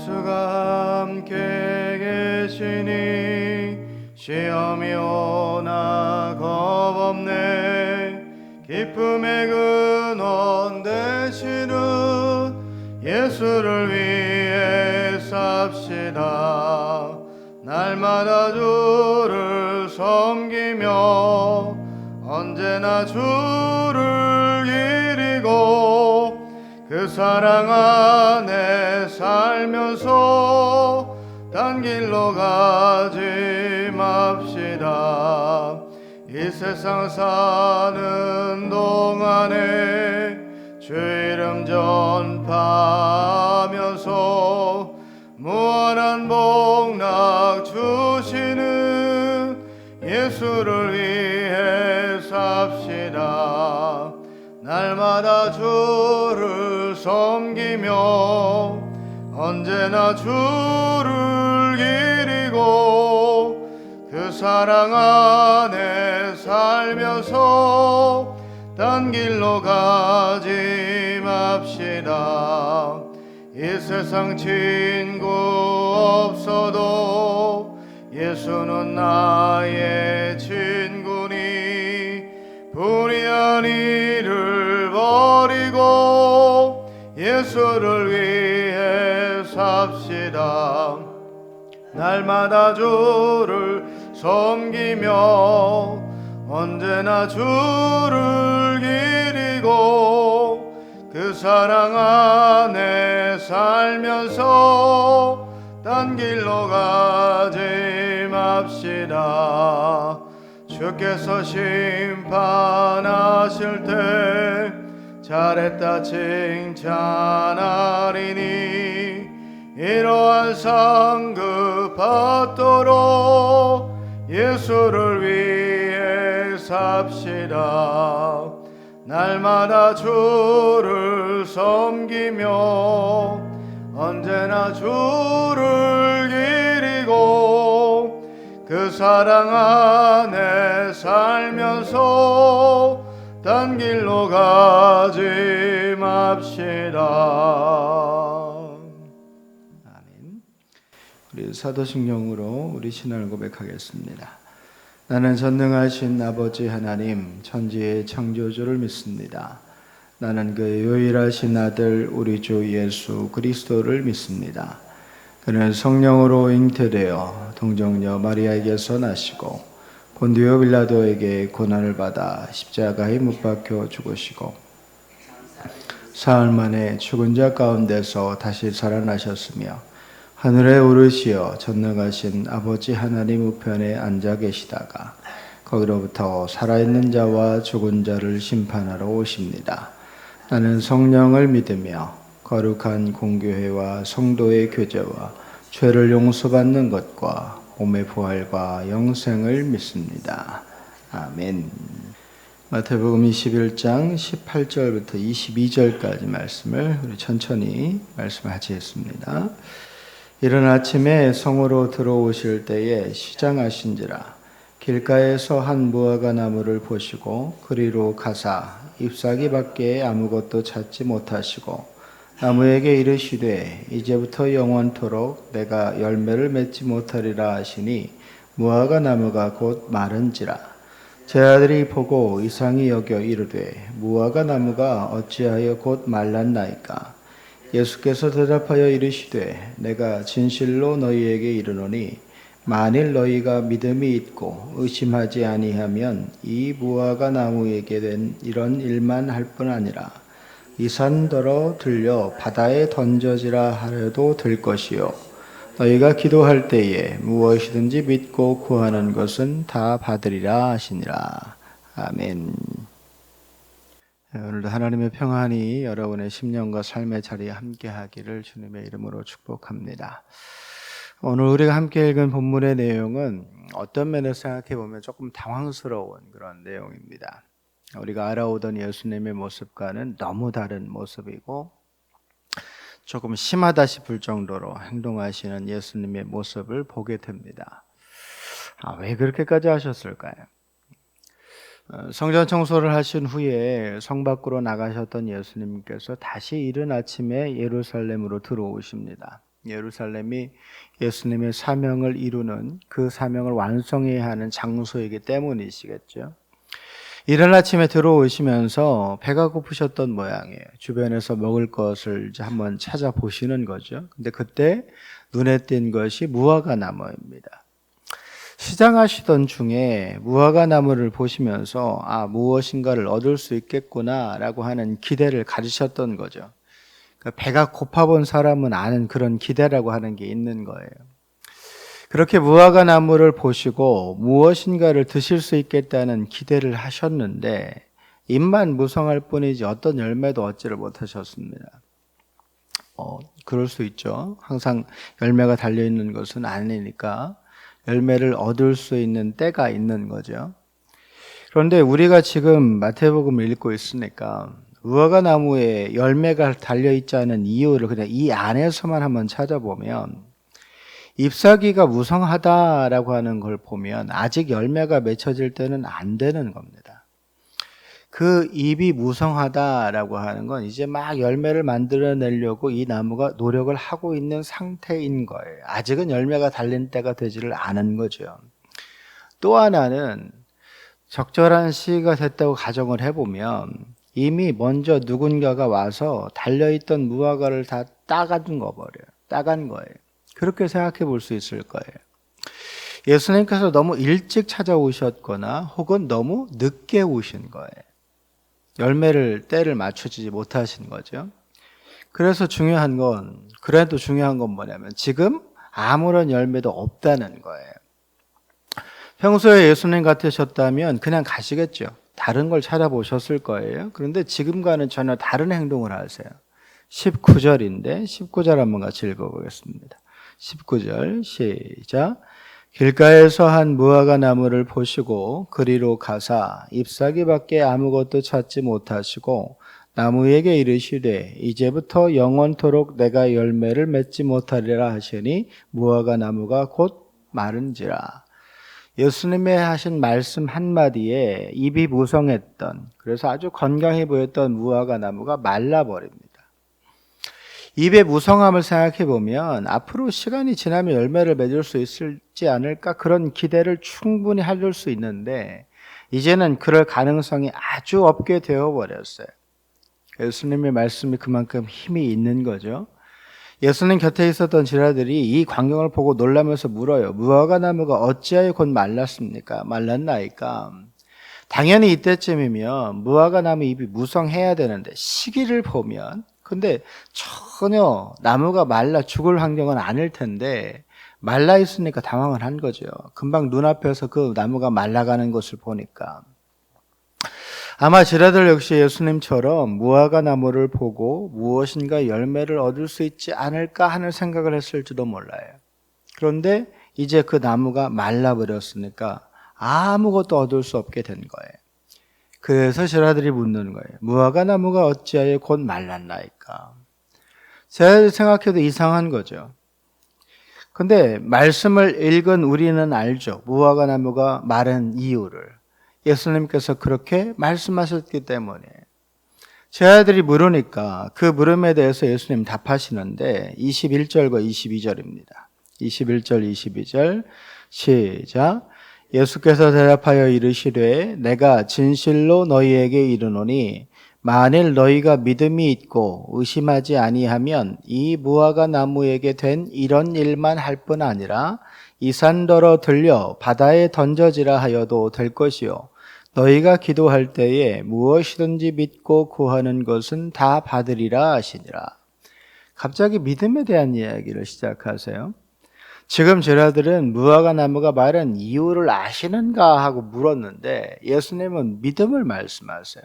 예수가 함께 계시니 시험이 오나 겁없네. 기쁨의 근원 되시는 예수를 위해 삽시다. 날마다 주를 섬기며 언제나 주를 기리고 그 사랑 안에 살면서 딴 길로 가지 맙시다. 이 세상 사는 동안에 주 이름 전파하면서 무한한 복락 주시는 예수를 위해 삽시다. 날마다 주를 섬기며 언제나 주를 기리고 그 사랑 안에 살면서 딴 길로 가지 맙시다. 이 세상 친구 없어도 예수는 나의 친구니 불의한 일을 버리고 예수를 위해 삽시다. 날마다 주를 섬기며 언제나 주를 기리고 그 사랑 안에 살면서 딴 길로 가지 맙시다. 주께서 심판하실 때 잘했다 칭찬하리니 이러한 상급 받도록 예수를 위해 삽시다. 날마다 주를 섬기며 언제나 주를 기리고 그 사랑 안에 살면서 딴 길로 가지 맙시다. 아멘. 우리 사도신경으로 우리 신앙을 고백하겠습니다. 나는 전능하신 아버지 하나님 천지의 창조주를 믿습니다. 나는 그의 유일하신 아들 우리 주 예수 그리스도를 믿습니다. 그는 성령으로 잉태되어 동정녀 마리아에게서 나시고 본디오 빌라도에게 고난을 받아 십자가에 못 박혀 죽으시고 사흘 만에 죽은 자 가운데서 다시 살아나셨으며 하늘에 오르시어 전능하신 아버지 하나님 우편에 앉아 계시다가 거기로부터 살아있는 자와 죽은 자를 심판하러 오십니다. 나는 성령을 믿으며 거룩한 공교회와 성도의 교제와 죄를 용서받는 것과 몸의 부활과 영생을 믿습니다. 아멘. 마태복음 21장 18절부터 22절까지 말씀을 우리 천천히 말씀하시겠습니다. 이른 아침에 성으로 들어오실 때에 시장하신지라 길가에서 한 무화과 나무를 보시고 그리로 가사 잎사귀 밖에 아무것도 찾지 못하시고 나무에게 이르시되 이제부터 영원토록 내가 열매를 맺지 못하리라 하시니 무화과 나무가 곧 마른지라. 제 아들이 보고 이상히 여겨 이르되 무화과 나무가 어찌하여 곧 말랐나이까. 예수께서 대답하여 이르시되 내가 진실로 너희에게 이르노니 만일 너희가 믿음이 있고 의심하지 아니하면 이 무화과 나무에게 된 이런 일만 할 뿐 아니라 이 산더러 들려 바다에 던져지라 하려도 될 것이요 너희가 기도할 때에 무엇이든지 믿고 구하는 것은 다 받으리라 하시니라. 아멘. 오늘도 하나님의 평안이 여러분의 심령과 삶의 자리에 함께하기를 주님의 이름으로 축복합니다. 오늘 우리가 함께 읽은 본문의 내용은 어떤 면에서 생각해 보면 조금 당황스러운 그런 내용입니다. 우리가 알아오던 예수님의 모습과는 너무 다른 모습이고 조금 심하다 싶을 정도로 행동하시는 예수님의 모습을 보게 됩니다. 왜 그렇게까지 하셨을까요? 성전 청소를 하신 후에 성 밖으로 나가셨던 예수님께서 다시 이른 아침에 예루살렘으로 들어오십니다. 예루살렘이 예수님의 사명을 이루는 그 사명을 완성해야 하는 장소이기 때문이시겠죠. 이른 아침에 들어오시면서 배가 고프셨던 모양이에요. 주변에서 먹을 것을 이제 한번 찾아보시는 거죠. 근데 그때 눈에 띈 것이 무화과 나무입니다. 시장하시던 중에 무화과 나무를 보시면서 무엇인가를 얻을 수 있겠구나라고 하는 기대를 가지셨던 거죠. 그러니까 배가 고파본 사람은 아는 그런 기대라고 하는 게 있는 거예요. 그렇게 무화과 나무를 보시고 무엇인가를 드실 수 있겠다는 기대를 하셨는데 입만 무성할 뿐이지 어떤 열매도 얻지를 못하셨습니다. 그럴 수 있죠. 항상 열매가 달려있는 것은 아니니까 열매를 얻을 수 있는 때가 있는 거죠. 그런데 우리가 지금 마태복음을 읽고 있으니까 무화과 나무에 열매가 달려있지 않은 이유를 그냥 이 안에서만 한번 찾아보면 잎사귀가 무성하다라고 하는 걸 보면 아직 열매가 맺혀질 때는 안 되는 겁니다. 그 잎이 무성하다라고 하는 건 이제 막 열매를 만들어내려고 이 나무가 노력을 하고 있는 상태인 거예요. 아직은 열매가 달린 때가 되지를 않은 거죠. 또 하나는 적절한 시기가 됐다고 가정을 해보면 이미 먼저 누군가가 와서 달려있던 무화과를 다 따간 거예요. 그렇게 생각해 볼 수 있을 거예요. 예수님께서 너무 일찍 찾아오셨거나 혹은 너무 늦게 오신 거예요. 때를 맞추지 못하신 거죠. 그래서 그래도 중요한 건 뭐냐면 지금 아무런 열매도 없다는 거예요. 평소에 예수님 같으셨다면 그냥 가시겠죠. 다른 걸 찾아보셨을 거예요. 그런데 지금과는 전혀 다른 행동을 하세요. 19절인데 19절 한번 같이 읽어보겠습니다. 19절 시작. 길가에서 한 무화과 나무를 보시고 그리로 가사 잎사귀밖에 아무것도 찾지 못하시고 나무에게 이르시되 이제부터 영원토록 내가 열매를 맺지 못하리라 하시니 무화과 나무가 곧 마른지라. 예수님의 하신 말씀 한마디에 잎이 무성했던, 그래서 아주 건강해 보였던 무화과 나무가 말라버립니다. 잎의 무성함을 생각해 보면 앞으로 시간이 지나면 열매를 맺을 수 있을지 않을까 그런 기대를 충분히 할 수 있는데 이제는 그럴 가능성이 아주 없게 되어버렸어요. 예수님의 말씀이 그만큼 힘이 있는 거죠. 예수님 곁에 있었던 제자들이 이 광경을 보고 놀라면서 물어요. 무화과 나무가 어찌하여 곧 말랐나이까? 당연히 이때쯤이면 무화과 나무 잎이 무성해야 되는데 시기를 보면 근데 전혀 나무가 말라 죽을 환경은 아닐 텐데 말라 있으니까 당황을 한 거죠. 금방 눈앞에서 그 나무가 말라가는 것을 보니까 아마 제자들 역시 예수님처럼 무화과 나무를 보고 무엇인가 열매를 얻을 수 있지 않을까 하는 생각을 했을지도 몰라요. 그런데 이제 그 나무가 말라버렸으니까 아무것도 얻을 수 없게 된 거예요. 그래서 제자들이 묻는 거예요. 무화과 나무가 어찌하여 곧 말랐나이까? 제가 생각해도 이상한 거죠. 근데 말씀을 읽은 우리는 알죠. 무화과 나무가 마른 이유를. 예수님께서 그렇게 말씀하셨기 때문에. 제자들이 물으니까 그 물음에 대해서 예수님 답하시는데 21절과 22절입니다. 21절, 22절 시작. 예수께서 대답하여 이르시되 내가 진실로 너희에게 이르노니 만일 너희가 믿음이 있고 의심하지 아니하면 이 무화과 나무에게 된 이런 일만 할 뿐 아니라 이 산더러 들려 바다에 던져지라 하여도 될 것이요 너희가 기도할 때에 무엇이든지 믿고 구하는 것은 다 받으리라 하시니라. 갑자기 믿음에 대한 이야기를 시작하세요. 지금 제자들은 무화과 나무가 마른 이유를 아시는가 하고 물었는데 예수님은 믿음을 말씀하세요.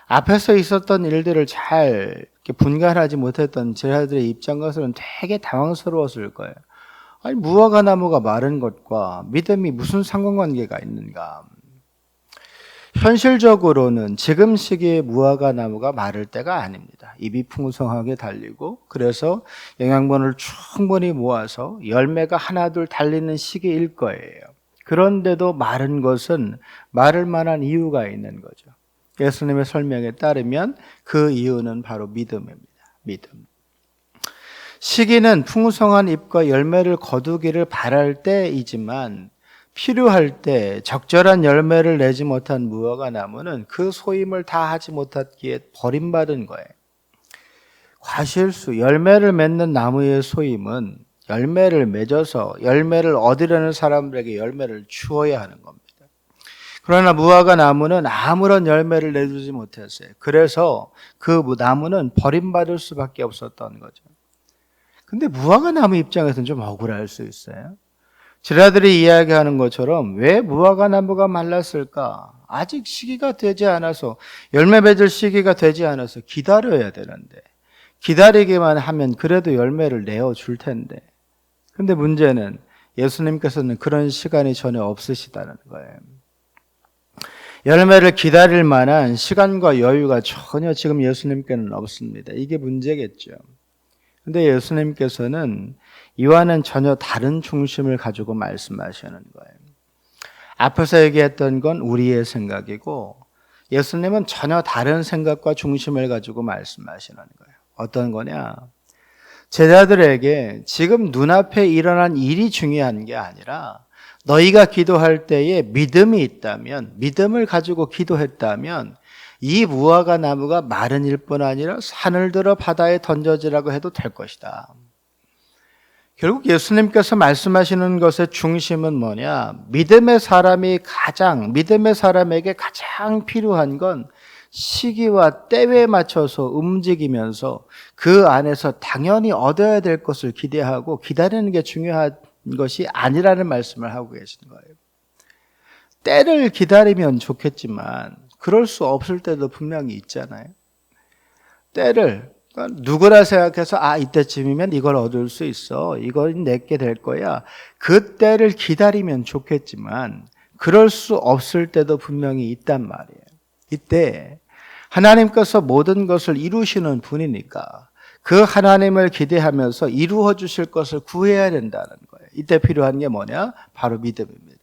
앞에서 있었던 일들을 잘 분간하지 못했던 제자들의 입장에서는 되게 당황스러웠을 거예요. 아니 무화과 나무가 마른 것과 믿음이 무슨 상관관계가 있는가? 현실적으로는 지금 시기에 무화과 나무가 마를 때가 아닙니다. 잎이 풍성하게 달리고 그래서 영양분을 충분히 모아서 열매가 하나둘 달리는 시기일 거예요. 그런데도 마른 것은 마를 만한 이유가 있는 거죠. 예수님의 설명에 따르면 그 이유는 바로 믿음입니다. 믿음. 시기는 풍성한 잎과 열매를 거두기를 바랄 때이지만 필요할 때 적절한 열매를 내지 못한 무화과 나무는 그 소임을 다 하지 못했기에 버림받은 거예요. 과실수, 열매를 맺는 나무의 소임은 열매를 맺어서 열매를 얻으려는 사람들에게 열매를 주어야 하는 겁니다. 그러나 무화과 나무는 아무런 열매를 내주지 못했어요. 그래서 그 나무는 버림받을 수밖에 없었던 거죠. 근데 무화과 나무 입장에서는 좀 억울할 수 있어요. 지라들이 이야기하는 것처럼 왜 무화과 나무가 말랐을까? 아직 시기가 되지 않아서, 열매 맺을 시기가 되지 않아서 기다려야 되는데, 기다리기만 하면 그래도 열매를 내어줄 텐데. 근데 문제는 예수님께서는 그런 시간이 전혀 없으시다는 거예요. 열매를 기다릴 만한 시간과 여유가 전혀 지금 예수님께는 없습니다. 이게 문제겠죠. 근데 예수님께서는 이와는 전혀 다른 중심을 가지고 말씀하시는 거예요. 앞에서 얘기했던 건 우리의 생각이고 예수님은 전혀 다른 생각과 중심을 가지고 말씀하시는 거예요. 어떤 거냐? 제자들에게 지금 눈앞에 일어난 일이 중요한 게 아니라 너희가 기도할 때에 믿음이 있다면, 믿음을 가지고 기도했다면 이 무화과 나무가 마른 일뿐 아니라 산을 들어 바다에 던져지라고 해도 될 것이다. 결국 예수님께서 말씀하시는 것의 중심은 뭐냐? 믿음의 사람에게 가장 필요한 건 시기와 때에 맞춰서 움직이면서 그 안에서 당연히 얻어야 될 것을 기대하고 기다리는 게 중요한 것이 아니라는 말씀을 하고 계시는 거예요. 때를 기다리면 좋겠지만 그럴 수 없을 때도 분명히 있잖아요. 때를 누구라 생각해서 이때쯤이면 이걸 얻을 수 있어. 이건 내게 될 거야. 그 때를 기다리면 좋겠지만 그럴 수 없을 때도 분명히 있단 말이에요. 이때 하나님께서 모든 것을 이루시는 분이니까 그 하나님을 기대하면서 이루어 주실 것을 구해야 된다는 거예요. 이때 필요한 게 뭐냐? 바로 믿음입니다.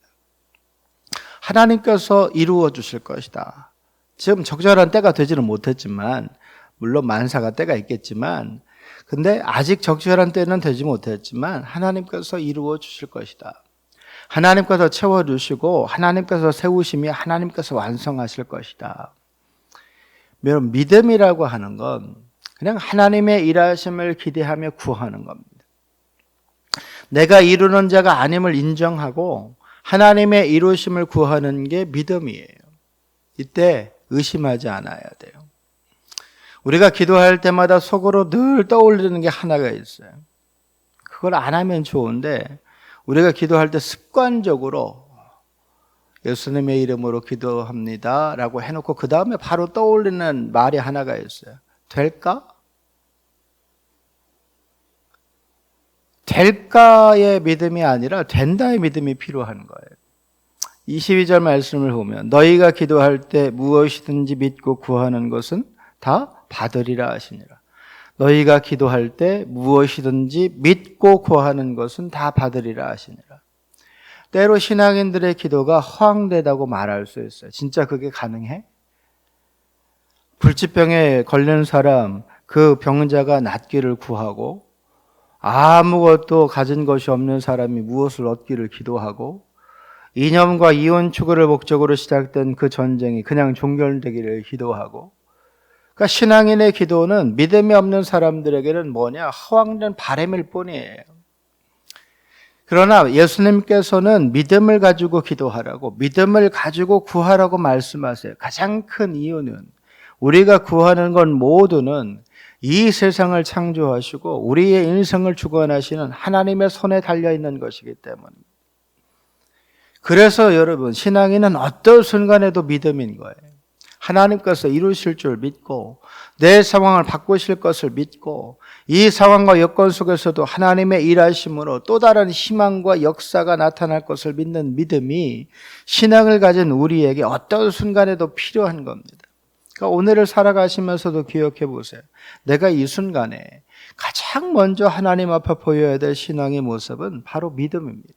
하나님께서 이루어 주실 것이다. 지금 적절한 때가 되지는 못했지만 물론 만사가 때가 있겠지만 근데 아직 적절한 때는 되지 못했지만 하나님께서 이루어 주실 것이다. 하나님께서 채워주시고 하나님께서 세우시며 하나님께서 완성하실 것이다. 여러분, 믿음이라고 하는 건 그냥 하나님의 일하심을 기대하며 구하는 겁니다. 내가 이루는 자가 아님을 인정하고 하나님의 이루심을 구하는 게 믿음이에요. 이때 의심하지 않아야 돼요. 우리가 기도할 때마다 속으로 늘 떠올리는 게 하나가 있어요. 그걸 안 하면 좋은데 우리가 기도할 때 습관적으로 예수님의 이름으로 기도합니다 라고 해놓고 그 다음에 바로 떠올리는 말이 하나가 있어요. 될까? 될까의 믿음이 아니라 된다의 믿음이 필요한 거예요. 22절 말씀을 보면 너희가 기도할 때 무엇이든지 믿고 구하는 것은 다 받으리라 하시니라. 너희가 기도할 때 무엇이든지 믿고 구하는 것은 다 받으리라 하시니라. 때로 신앙인들의 기도가 허황되다고 말할 수 있어요. 진짜 그게 가능해? 불치병에 걸린 사람, 그 병자가 낫기를 구하고 아무것도 가진 것이 없는 사람이 무엇을 얻기를 기도하고 이념과 이혼 추구를 목적으로 시작된 그 전쟁이 그냥 종결되기를 기도하고 그러니까 신앙인의 기도는 믿음이 없는 사람들에게는 뭐냐? 허황된 바람일 뿐이에요. 그러나 예수님께서는 믿음을 가지고 기도하라고, 믿음을 가지고 구하라고 말씀하세요. 가장 큰 이유는 우리가 구하는 건 모두는 이 세상을 창조하시고 우리의 인생을 주관하시는 하나님의 손에 달려있는 것이기 때문입니다. 그래서 여러분, 신앙인은 어떤 순간에도 믿음인 거예요. 하나님께서 이루실 줄 믿고 내 상황을 바꾸실 것을 믿고 이 상황과 여건 속에서도 하나님의 일하심으로 또 다른 희망과 역사가 나타날 것을 믿는 믿음이 신앙을 가진 우리에게 어떤 순간에도 필요한 겁니다. 그러니까 오늘을 살아가시면서도 기억해 보세요. 내가 이 순간에 가장 먼저 하나님 앞에 보여야 될 신앙의 모습은 바로 믿음입니다.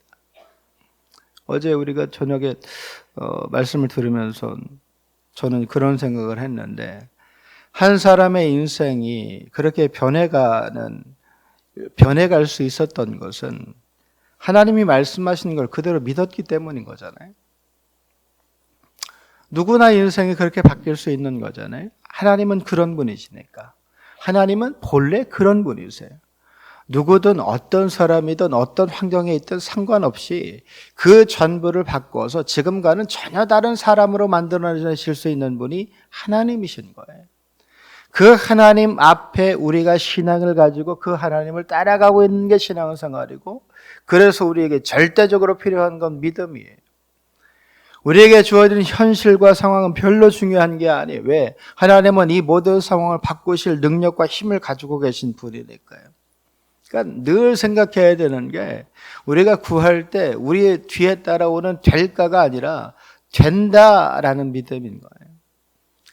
어제 우리가 저녁에 말씀을 들으면서 저는 그런 생각을 했는데 한 사람의 인생이 그렇게 변해가는 변해갈 수 있었던 것은 하나님이 말씀하신 걸 그대로 믿었기 때문인 거잖아요. 누구나 인생이 그렇게 바뀔 수 있는 거잖아요. 하나님은 그런 분이시니까. 하나님은 본래 그런 분이세요. 누구든 어떤 사람이든 어떤 환경에 있든 상관없이 그 전부를 바꿔서 지금과는 전혀 다른 사람으로 만들어내실 수 있는 분이 하나님이신 거예요. 그 하나님 앞에 우리가 신앙을 가지고 그 하나님을 따라가고 있는 게 신앙생활이고, 그래서 우리에게 절대적으로 필요한 건 믿음이에요. 우리에게 주어진 현실과 상황은 별로 중요한 게 아니에요. 왜? 하나님은 이 모든 상황을 바꾸실 능력과 힘을 가지고 계신 분이니까요. 그러니까 늘 생각해야 되는 게, 우리가 구할 때 우리의 뒤에 따라오는 될까가 아니라 된다라는 믿음인 거예요.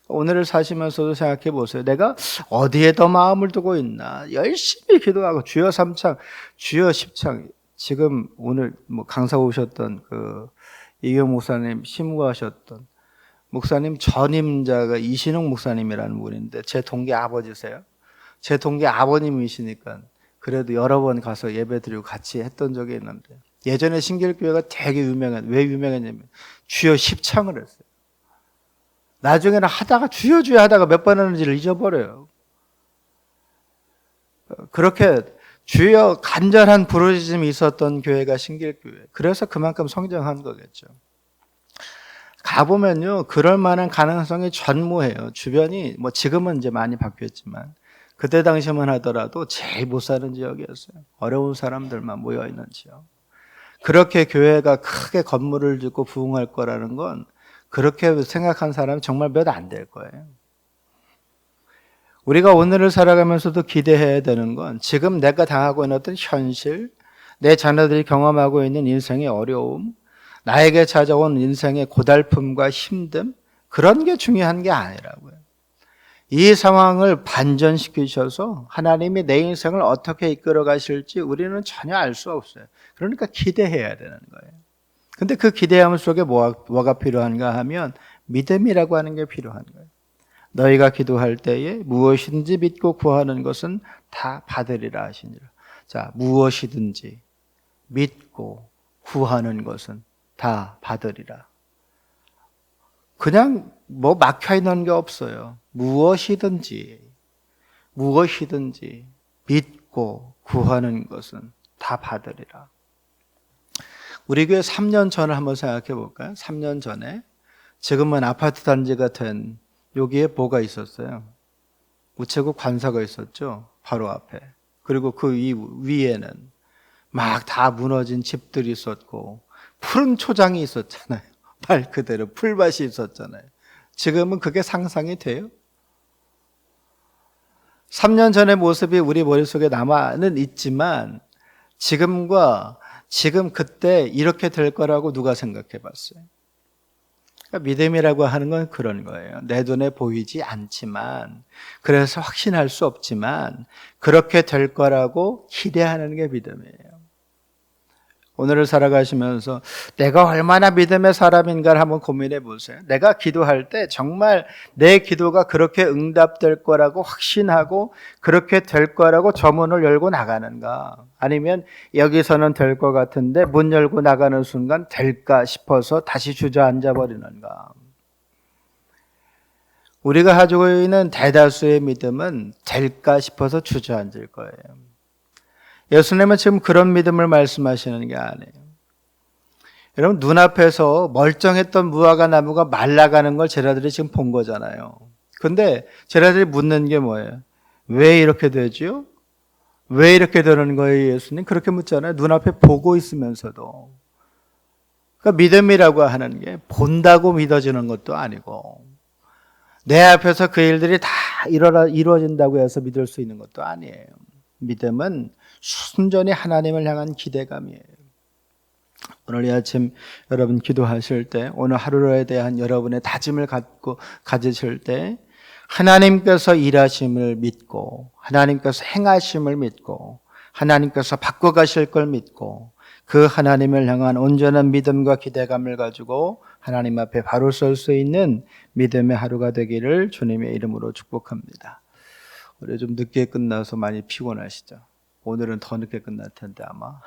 오늘을 사시면서도 생각해 보세요. 내가 어디에 더 마음을 두고 있나? 열심히 기도하고 주여 3창, 주여 10창. 지금 오늘 강사 오셨던 이경 목사님 심무하셨던 목사님 전임자가 이신흥 목사님이라는 분인데 제 동기 아버지세요. 제 동기 아버님이시니까 그래도 여러 번 가서 예배 드리고 같이 했던 적이 있는데, 예전에 신길교회가 되게 왜 유명했냐면 주여 10창을 했어요. 나중에는 하다가 주여 하다가 몇 번 하는지를 잊어버려요. 그렇게 주여 간절한 부르짖음이 있었던 교회가 신길교회. 그래서 그만큼 성장한 거겠죠. 가보면요, 그럴 만한 가능성이 전무해요. 주변이 지금은 이제 많이 바뀌었지만 그때 당시만 하더라도 제일 못 사는 지역이었어요. 어려운 사람들만 모여 있는 지역. 그렇게 교회가 크게 건물을 짓고 부흥할 거라는 건 그렇게 생각한 사람이 정말 몇 안 될 거예요. 우리가 오늘을 살아가면서도 기대해야 되는 건 지금 내가 당하고 있는 어떤 현실, 내 자녀들이 경험하고 있는 인생의 어려움, 나에게 찾아온 인생의 고달픔과 힘듦, 그런 게 중요한 게 아니라고요. 이 상황을 반전시키셔서 하나님이 내 인생을 어떻게 이끌어 가실지 우리는 전혀 알 수 없어요. 그러니까 기대해야 되는 거예요. 근데 그 기대함 속에 뭐가 필요한가 하면 믿음이라고 하는 게 필요한 거예요. 너희가 기도할 때에 무엇이든지 믿고 구하는 것은 다 받으리라 하시니라. 자, 무엇이든지 믿고 구하는 것은 다 받으리라. 그냥 막혀 있는 게 없어요. 무엇이든지 믿고 구하는 것은 다 받으리라. 우리 교회 3년 전을 한번 생각해 볼까요? 3년 전에 지금은 아파트 단지가 된 여기에 뭐가 있었어요? 우체국 관사가 있었죠. 바로 앞에. 그리고 그 위에는 막 다 무너진 집들이 있었고 푸른 초장이 있었잖아요. 말 그대로 풀밭이 있었잖아요. 지금은 그게 상상이 돼요? 3년 전의 모습이 우리 머릿속에 남아는 있지만 지금 그때 이렇게 될 거라고 누가 생각해 봤어요? 그러니까 믿음이라고 하는 건 그런 거예요. 내 눈에 보이지 않지만, 그래서 확신할 수 없지만 그렇게 될 거라고 기대하는 게 믿음이에요. 오늘을 살아가시면서 내가 얼마나 믿음의 사람인가를 한번 고민해 보세요. 내가 기도할 때 정말 내 기도가 그렇게 응답될 거라고 확신하고 그렇게 될 거라고 저 문을 열고 나가는가? 아니면 여기서는 될 것 같은데 문 열고 나가는 순간 될까 싶어서 다시 주저앉아 버리는가? 우리가 가지고 있는 대다수의 믿음은 될까 싶어서 주저앉을 거예요. 예수님은 지금 그런 믿음을 말씀하시는 게 아니에요. 여러분, 눈앞에서 멀쩡했던 무화과 나무가 말라가는 걸 제자들이 지금 본 거잖아요. 근데 제자들이 묻는 게 뭐예요? 왜 이렇게 되죠? 왜 이렇게 되는 거예요, 예수님? 그렇게 묻잖아요. 눈앞에 보고 있으면서도. 그러니까 믿음이라고 하는 게 본다고 믿어지는 것도 아니고 내 앞에서 그 일들이 다 이루어진다고 해서 믿을 수 있는 것도 아니에요. 믿음은 순전히 하나님을 향한 기대감이에요. 오늘 이 아침 여러분 기도하실 때, 오늘 하루에 대한 여러분의 다짐을 가지실 때 하나님께서 일하심을 믿고 하나님께서 행하심을 믿고 하나님께서 바꿔가실 걸 믿고 그 하나님을 향한 온전한 믿음과 기대감을 가지고 하나님 앞에 바로 설 수 있는 믿음의 하루가 되기를 주님의 이름으로 축복합니다. 우리 좀 늦게 끝나서 많이 피곤하시죠? 오늘은 더 늦게 끝날 텐데 아마.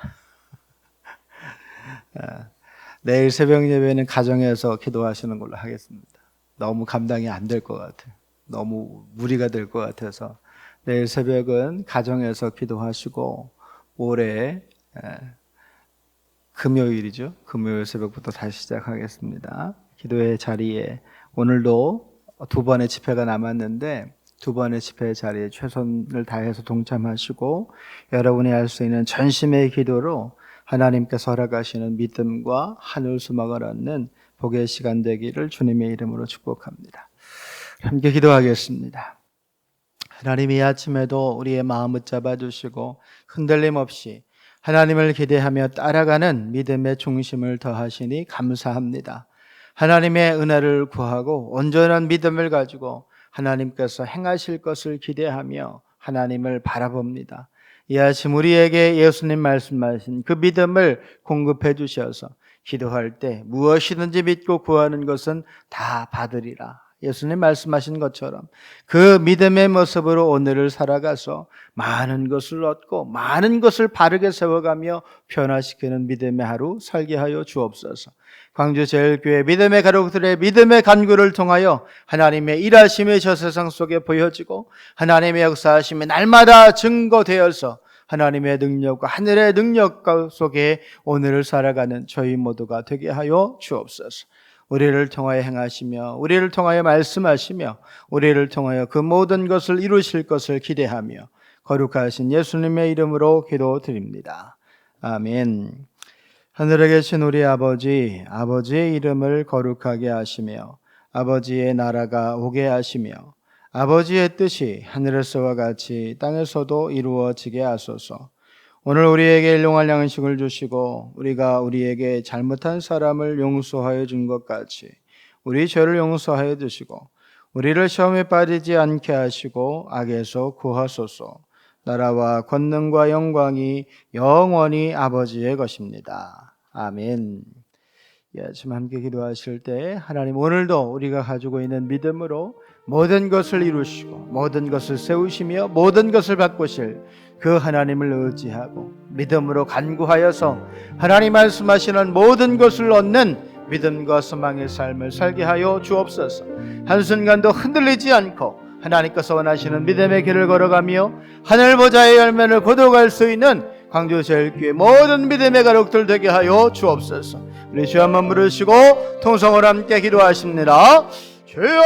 내일 새벽 예배는 가정에서 기도하시는 걸로 하겠습니다. 너무 감당이 안 될 것 같아요. 너무 무리가 될 것 같아서 내일 새벽은 가정에서 기도하시고 모레 금요일이죠. 금요일 새벽부터 다시 시작하겠습니다. 기도의 자리에 오늘도 2번의 집회가 남았는데 2번의 집회 자리에 최선을 다해서 동참하시고 여러분이 할 수 있는 전심의 기도로 하나님께서 허락하시는 믿음과 하늘 수막을 얻는 복의 시간 되기를 주님의 이름으로 축복합니다. 함께 기도하겠습니다. 하나님, 이 아침에도 우리의 마음을 잡아주시고 흔들림 없이 하나님을 기대하며 따라가는 믿음의 중심을 더하시니 감사합니다. 하나님의 은혜를 구하고 온전한 믿음을 가지고 하나님께서 행하실 것을 기대하며 하나님을 바라봅니다. 이 아침 우리에게 예수님 말씀하신 그 믿음을 공급해 주셔서 기도할 때 무엇이든지 믿고 구하는 것은 다 받으리라. 예수님 말씀하신 것처럼 그 믿음의 모습으로 오늘을 살아가서 많은 것을 얻고 많은 것을 바르게 세워가며 변화시키는 믿음의 하루 살게 하여 주옵소서. 광주제일교회 믿음의 가족들의 믿음의 간구를 통하여 하나님의 일하심이 저 세상 속에 보여지고 하나님의 역사하심이 날마다 증거되어서 하나님의 능력과 하늘의 능력 속에 오늘을 살아가는 저희 모두가 되게 하여 주옵소서. 우리를 통하여 행하시며 우리를 통하여 말씀하시며 우리를 통하여 그 모든 것을 이루실 것을 기대하며 거룩하신 예수님의 이름으로 기도드립니다. 아멘. 하늘에 계신 우리 아버지, 아버지의 이름을 거룩하게 하시며 아버지의 나라가 오게 하시며 아버지의 뜻이 하늘에서와 같이 땅에서도 이루어지게 하소서. 오늘 우리에게 일용할 양식을 주시고 우리가 우리에게 잘못한 사람을 용서하여 준 것 같이 우리 죄를 용서하여 주시고 우리를 시험에 빠지지 않게 하시고 악에서 구하소서. 나라와 권능과 영광이 영원히 아버지의 것입니다. 아멘. 이 아침 함께 기도하실 때 하나님, 오늘도 우리가 가지고 있는 믿음으로 모든 것을 이루시고 모든 것을 세우시며 모든 것을 바꾸실 그 하나님을 의지하고 믿음으로 간구하여서 하나님 말씀하시는 모든 것을 얻는 믿음과 소망의 삶을 살게 하여 주옵소서. 한순간도 흔들리지 않고 하나님께서 원하시는 믿음의 길을 걸어가며 하늘보좌의 열매를 거둬갈 수 있는 광주제일교회 모든 믿음의 가족들 되게 하여 주옵소서. 우리 주여 한번 부르시고 통성으로 함께 기도하십니다. 주여!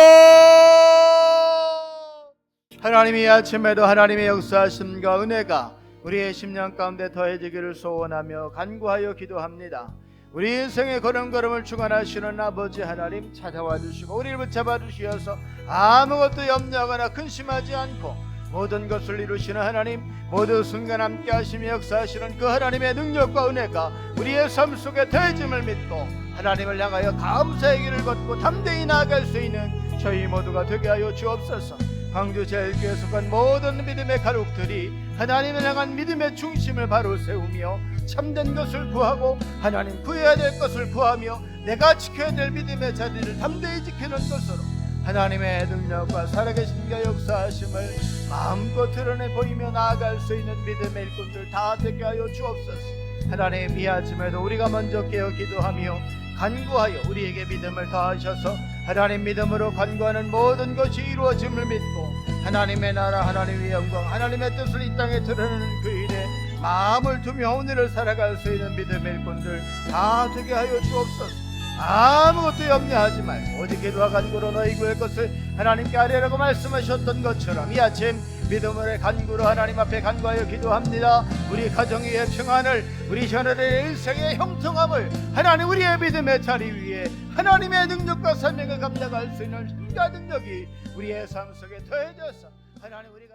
하나님이 아침에도 하나님의 역사하심과 은혜가 우리의 심령 가운데 더해지기를 소원하며 간구하여 기도합니다. 우리 인생의 걸음걸음을 주관하시는 아버지 하나님, 찾아와 주시고 우리를 붙잡아 주시어서 아무것도 염려하거나 근심하지 않고 모든 것을 이루시는 하나님, 모든 순간 함께 하시며 역사하시는 그 하나님의 능력과 은혜가 우리의 삶 속에 더해짐을 믿고 하나님을 향하여 감사의 길을 걷고 담대히 나아갈 수 있는 저희 모두가 되게 하여 주옵소서. 광주제일교회에 속한 모든 믿음의 가족들이 하나님을 향한 믿음의 중심을 바로 세우며 참된 것을 구하고 하나님 구해야 될 것을 구하며 내가 지켜야 될 믿음의 자리를 담대히 지키는 것으로 하나님의 능력과 살아계신과 역사하심을 마음껏 드러내 보이며 나아갈 수 있는 믿음의 일꾼들 다 되게 하여 주옵소서. 하나님, 이 아침에도 우리가 먼저 깨어 기도하며 간구하여 우리에게 믿음을 더하셔서 하나님 믿음으로 간구하는 모든 것이 이루어짐을 믿고 하나님의 나라, 하나님의 영광, 하나님의 뜻을 이 땅에 드러내는 그 일에 마음을 두며 오늘을 살아갈 수 있는 믿음의 일꾼들 다 되게 하여 주옵소서. 아무것도 염려하지 말고 오직 기도와 간구로 너희 구할 것을 하나님께 아뢰라고 말씀하셨던 것처럼 이 아침 믿음으로의 간구로 하나님 앞에 간구하여 기도합니다. 우리 가정의 평안을, 우리 자녀들의 일생의 형통함을 하나님 우리의 믿음의 자리 위에 하나님의 능력과 사명을 감당할 수 있는 힘과 능력이 우리의 삶 속에 더해져서 하나님 우리가